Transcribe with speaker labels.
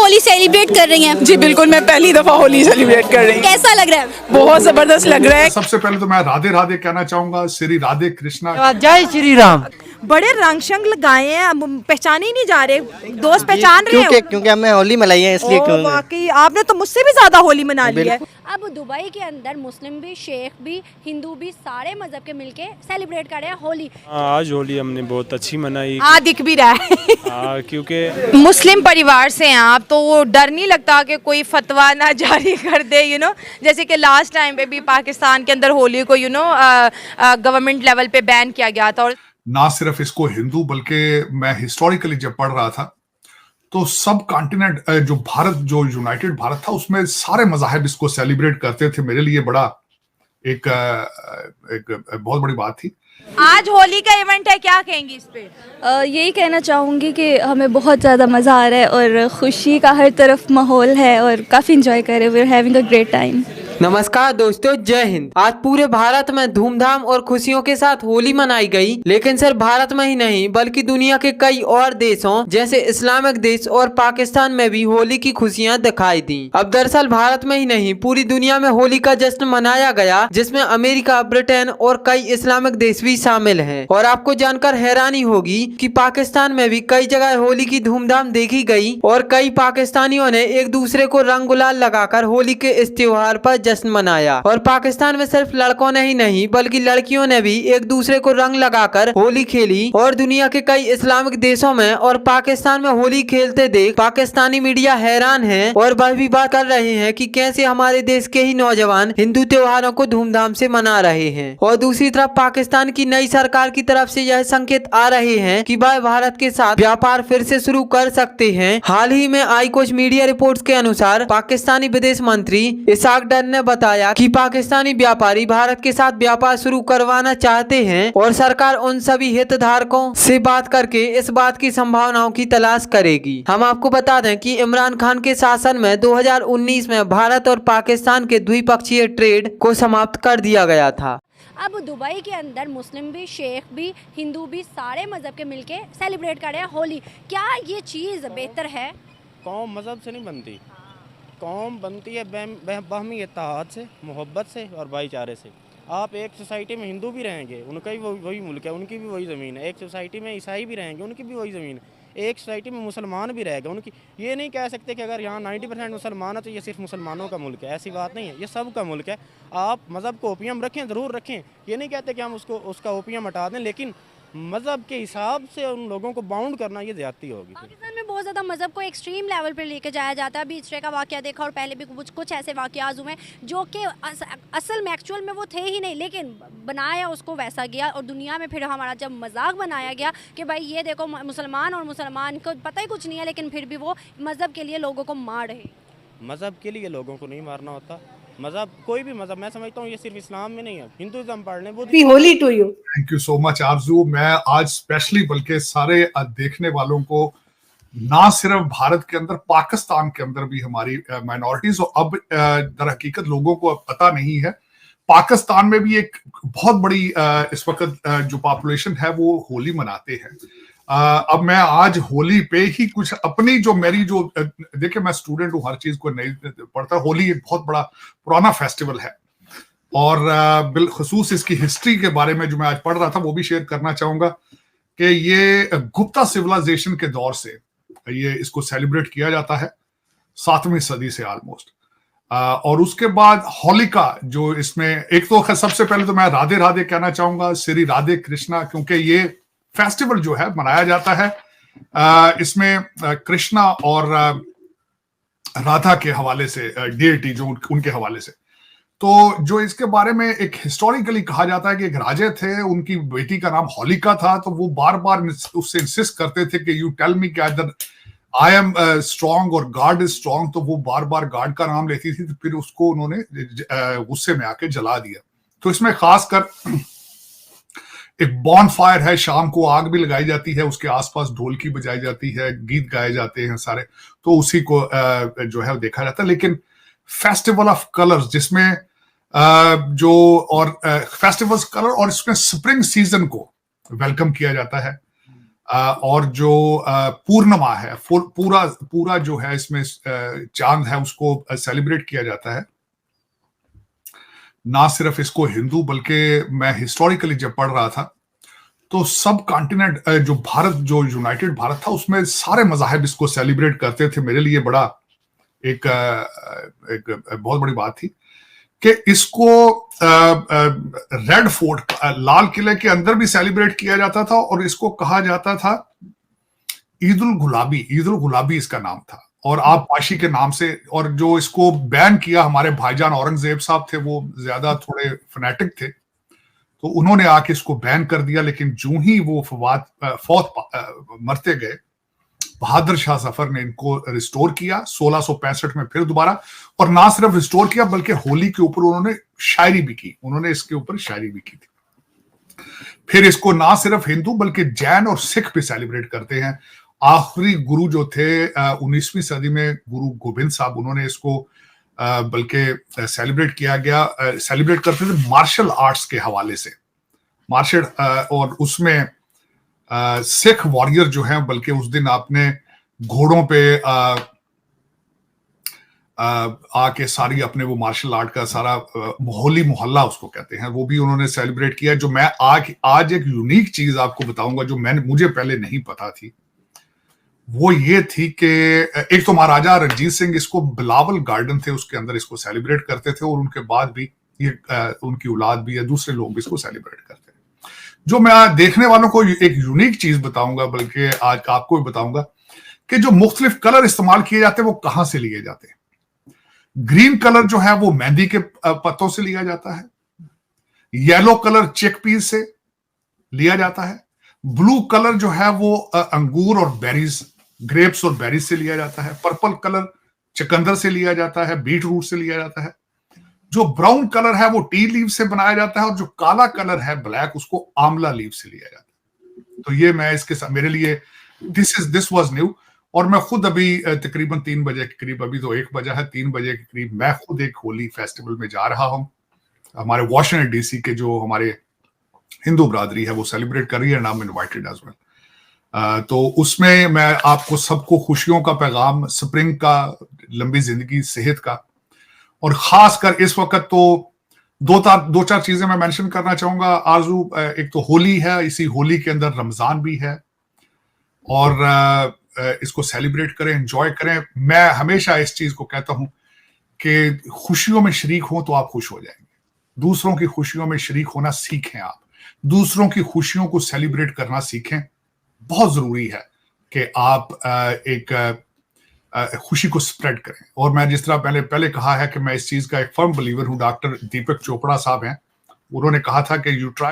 Speaker 1: Holi celebrate कर रही हैं?
Speaker 2: जी बिल्कुल, मैं पहली दफा होली सेलिब्रेट कर रही हूँ।
Speaker 1: कैसा लग रहा है?
Speaker 2: बहुत जबरदस्त लग रहा है।
Speaker 3: सबसे पहले तो मैं राधे राधे कहना चाहूंगा, श्री राधे कृष्णा।
Speaker 4: जय श्री राम।
Speaker 5: बड़े रंग शंग लगाए हैं, अब पहचाने ही नहीं जा रहे। दोस्त पहचान रहे हैं
Speaker 4: क्योंकि हमने होली मनाई है इसलिए।
Speaker 5: वाकई आपने तो मुझसे भी ज्यादा होली मना ली है।
Speaker 1: अब दुबई के अंदर मुस्लिम भी, शेख भी, हिंदू भी, सारे मजहब के मिलके सेलिब्रेट कर रहे हैं होली।
Speaker 6: आज होली हमने बहुत अच्छी मनाई।
Speaker 5: हाँ, दिख भी रहा है।
Speaker 6: क्योंकि
Speaker 7: मुस्लिम परिवार से हैं आप, तो वो डर नहीं लगता कि कोई फतवा ना जारी कर दे, जैसे कि लास्ट टाइम पे भी पाकिस्तान के अंदर होली को गवर्नमेंट लेवल पे बैन किया गया था। और
Speaker 3: ना सिर्फ इसको हिंदू, बल्कि मैं हिस्टोरिकली जब पढ़ रहा था तो सब कॉन्टिनेंट जो यूनाइटेड भारत था, उसमें सारे मज़ाहिब इसको सेलिब्रेट करते थे। मेरे लिए बड़ा एक बहुत बड़ी बात थी।
Speaker 7: आज होली का इवेंट है, क्या कहेंगी इस पे?
Speaker 8: यही कहना चाहूँगी कि हमें बहुत ज़्यादा मज़ा आ रहा है और खुशी का हर तरफ माहौल है और काफ़ी इंजॉय कर रहे हैं। We are having a great time.
Speaker 4: नमस्कार दोस्तों, जय हिंद। आज पूरे भारत में धूमधाम और खुशियों के साथ होली मनाई गई, लेकिन सिर्फ भारत में ही नहीं बल्कि दुनिया के कई और देशों जैसे इस्लामिक देश और पाकिस्तान में भी होली की खुशियां दिखाई दी। अब दरअसल भारत में ही नहीं पूरी दुनिया में होली का जश्न मनाया गया, जिसमें अमेरिका, ब्रिटेन और कई इस्लामिक देश भी शामिल हैं। और आपको जानकर हैरानी होगी कि पाकिस्तान में भी कई जगह होली की धूमधाम देखी गई और कई पाकिस्तानियों ने एक दूसरे को रंग गुलाल लगाकर होली के इस त्योहार पर जश्न मनाया। और पाकिस्तान में सिर्फ लड़कों ने ही नहीं बल्कि लड़कियों ने भी एक दूसरे को रंग लगाकर होली खेली। और दुनिया के कई इस्लामिक देशों में और पाकिस्तान में होली खेलते देख पाकिस्तानी मीडिया हैरान है और वह भी बात कर रहे हैं कि कैसे हमारे देश के ही नौजवान हिंदू त्योहारों को धूमधाम से मना रहे हैं। और दूसरी तरफ पाकिस्तान की नई सरकार की तरफ से यह संकेत आ रहे हैं कि वह भारत के साथ व्यापार फिर से शुरू कर सकते हैं। हाल ही में आई कुछ मीडिया रिपोर्ट्स के अनुसार पाकिस्तानी विदेश मंत्री इसाक डर ने बताया कि पाकिस्तानी व्यापारी भारत के साथ व्यापार शुरू करवाना चाहते हैं और सरकार उन सभी हितधारकों से बात करके इस बात की संभावनाओं की तलाश करेगी। हम आपको बता दें कि इमरान खान के शासन में 2019 में भारत और पाकिस्तान के द्विपक्षीय ट्रेड को समाप्त कर दिया गया था।
Speaker 1: अब दुबई के अंदर मुस्लिम भी, शेख भी, हिंदू भी, सारे मजहब के मिलके सेलिब्रेट कर रहे हैं होली। क्या ये चीज़ बेहतर है?
Speaker 9: कौम मज़हब से नहीं बनती, कौम बनती है बाहमी इत्तेहाद से, मोहब्बत से और भाईचारे से। आप एक सोसाइटी में हिंदू भी रहेंगे, उनका भी वही मुल्क है, उनकी भी वही ज़मीन है। एक सोसाइटी में ईसाई भी रहेंगे, उनकी भी वही ज़मीन है। एक सोसाइटी में मुसलमान भी रहेगा, उनकी। ये नहीं कह सकते कि अगर यहाँ 90% मुसलमान है तो ये सिर्फ मुसलमानों का मुल्क है। ऐसी बात नहीं है, ये सब का मुल्क है। आप मज़हब को ओपियम रखें, ज़रूर रखें। ये नहीं कहते कि हम उसका ओपियम हटा दें, लेकिन मज़हब के हिसाब से उन लोगों को बाउंड करना ये ज़्यादती होगी।
Speaker 1: पाकिस्तान में बहुत ज़्यादा मज़हब को एक्सट्रीम लेवल पर लेके जाया जाता है। अभी इस तरह का वाक़या देखा और पहले भी कुछ ऐसे वाक़यात हुए जो कि असल में एक्चुअल में वो थे ही नहीं, लेकिन बनाया उसको वैसा गया। और दुनिया में फिर हमारा जब मजाक बनाया गया कि भाई ये देखो मुसलमान और मुसलमान को पता ही कुछ नहीं है, लेकिन फिर भी वो मज़हब के लिए लोगों को मार रहे।
Speaker 9: मज़हब के लिए लोगों को नहीं मारना होता। मज़हब, कोई भी मज़हब, मैं समझता हूँ ये सिर्फ इस्लाम में नहीं है, हिंदुइज्म पढ़ लें।
Speaker 5: Holi to you.
Speaker 3: Thank you so much Arzoo. मैं आज स्पेशली बल्कि सारे देखने वालों को, ना सिर्फ भारत के अंदर, पाकिस्तान के अंदर भी हमारी माइनॉरिटीज, और अब दर हकीकत लोगों को अब पता नहीं है, पाकिस्तान में भी एक बहुत बड़ी इस वक्त जो पॉपुलेशन है वो होली मनाते हैं। अब मैं आज होली पे ही कुछ अपनी देखिए, मैं स्टूडेंट हूँ, हर चीज को नहीं पढ़ता। होली एक बहुत बड़ा पुराना फेस्टिवल है और बिलखसूस इसकी हिस्ट्री के बारे में जो मैं आज पढ़ रहा था वो भी शेयर करना चाहूंगा कि ये गुप्ता सिविलाइजेशन के दौर से ये इसको सेलिब्रेट किया जाता है, 7वीं सदी से ऑलमोस्ट। और उसके बाद होलिका, जो इसमें एक तो सबसे पहले तो मैं राधे राधे कहना चाहूंगा, श्री राधे कृष्णा, क्योंकि ये फेस्टिवल जो है मनाया जाता है इसमें कृष्णा और राधा के हवाले से, डिएटी जो उनके हवाले से। तो जो इसके बारे में एक हिस्टोरिकली कहा जाता है कि एक राजे थे, उनकी बेटी का नाम होलिका था, तो वो बार बार उससे इंसिस्ट करते थे कि यू टेल मी कि अदर आई एम स्ट्रॉन्ग और गॉड इज स्ट्रॉन्ग। तो वो बार बार गॉड का नाम लेती थी, तो फिर उसको उन्होंने गुस्से में आके जला दिया। तो इसमें खासकर एक बॉन फायर है, शाम को आग भी लगाई जाती है, उसके आसपास ढोलकी बजाई जाती है, गीत गाए जाते हैं सारे, तो उसी को जो है देखा जाता है। लेकिन फेस्टिवल ऑफ कलर्स, जिसमें फेस्टिवल्स कलर और इसमें स्प्रिंग सीजन को वेलकम किया जाता है। और जो पूर्णिमा है, पूरा पूरा जो है इसमें चांद है, उसको सेलिब्रेट किया जाता है। ना सिर्फ इसको हिंदू, बल्कि मैं हिस्टोरिकली जब पढ़ रहा था तो सब कॉन्टिनेंट, जो भारत, जो यूनाइटेड भारत था, उसमें सारे मज़ाहिब इसको सेलिब्रेट करते थे। मेरे लिए बड़ा एक बहुत बड़ी बात थी कि इसको रेड फोर्ट, लाल किले के अंदर भी सेलिब्रेट किया जाता था, और इसको कहा जाता था ईद उल गुलाबी। ईद उल गुलाबी इसका नाम था, और आबपाशी के नाम से। और जो इसको बैन किया, हमारे भाईजान औरंगजेब साहब थे, वो ज्यादा थोड़े फनेटिक थे, तो उन्होंने आके इसको बैन कर दिया। लेकिन जो ही वो फौत मरते गए, बहादुर शाह जफर ने इनको रिस्टोर किया 1665 में फिर दोबारा। और ना सिर्फ रिस्टोर किया, बल्कि होली के ऊपर उन्होंने शायरी भी की, उन्होंने इसके ऊपर शायरी भी की थी। फिर इसको ना सिर्फ हिंदू बल्कि जैन और सिख भी सेलिब्रेट करते हैं। आखिरी गुरु जो थे 19वीं सदी में, गुरु गोबिंद साहब, उन्होंने इसको बल्कि सेलिब्रेट करते थे मार्शल आर्ट्स के हवाले से। और उसमें सिख वॉरियर जो हैं, बल्कि उस दिन आपने घोड़ों पे आके सारी अपने वो मार्शल आर्ट का सारा होली मोहल्ला उसको कहते हैं, वो भी उन्होंने सेलिब्रेट किया। जो मैं आज एक यूनिक चीज आपको बताऊंगा जो मुझे पहले नहीं पता थी, वो ये थी कि एक तो महाराजा रंजीत सिंह इसको बिलावल गार्डन थे, उसके अंदर इसको सेलिब्रेट करते थे, और उनके बाद भी ये उनकी औलाद भी या दूसरे लोग भी इसको सेलिब्रेट करते हैं। जो मैं देखने वालों को एक यूनिक चीज बताऊंगा, बल्कि आज आपको भी बताऊंगा कि जो मुख्तलिफ कलर इस्तेमाल किए जाते हैं वो कहां से लिए जाते हैं। ग्रीन कलर जो है वो मेहंदी के पत्तों से लिया जाता है। येलो कलर चिकपीस से लिया जाता है। ब्लू कलर जो है वो अंगूर और बेरीज, ग्रेप्स और बेरीज से लिया जाता है। पर्पल कलर चकंदर से लिया जाता है, बीट रूट से लिया जाता है। जो ब्राउन कलर है वो टी लीव से बनाया जाता है, और जो काला कलर है ब्लैक, उसको आंवला लीव से लिया जाता है। तो ये मैं इसके साथ, मेरे लिए दिस वाज न्यू। और मैं खुद अभी तकरीबन 3 बजे के करीब, अभी तो 1 बजा है, 3 बजे के करीब मैं खुद एक होली फेस्टिवल में जा रहा हूं। हमारे वाशिंगटन डीसी के जो हमारे हिंदू बरादरी है वो सेलिब्रेट कर रही है, नाम इनवाइटेड एज वेल। तो उसमें मैं आपको सबको खुशियों का पैगाम, स्प्रिंग का, लंबी जिंदगी, सेहत का, और खासकर इस वक्त तो दो चार चीजें मैं मेंशन करना चाहूंगा आरजू। एक तो होली है, इसी होली के अंदर रमजान भी है, और इसको सेलिब्रेट करें, एंजॉय करें। मैं हमेशा इस चीज को कहता हूं कि खुशियों में शरीक हो तो आप खुश हो जाएंगे। दूसरों की खुशियों में शरीक होना सीखें, आप दूसरों की खुशियों को सेलिब्रेट करना सीखें। बहुत जरूरी है कि आप एक खुशी को स्प्रेड करें। और मैं जिस तरह पहले कहा है कि मैं इस चीज का एक फर्म बिलीवर हूं, डॉक्टर दीपक चोपड़ा साहब हैं, उन्होंने कहा था कि यू ट्राई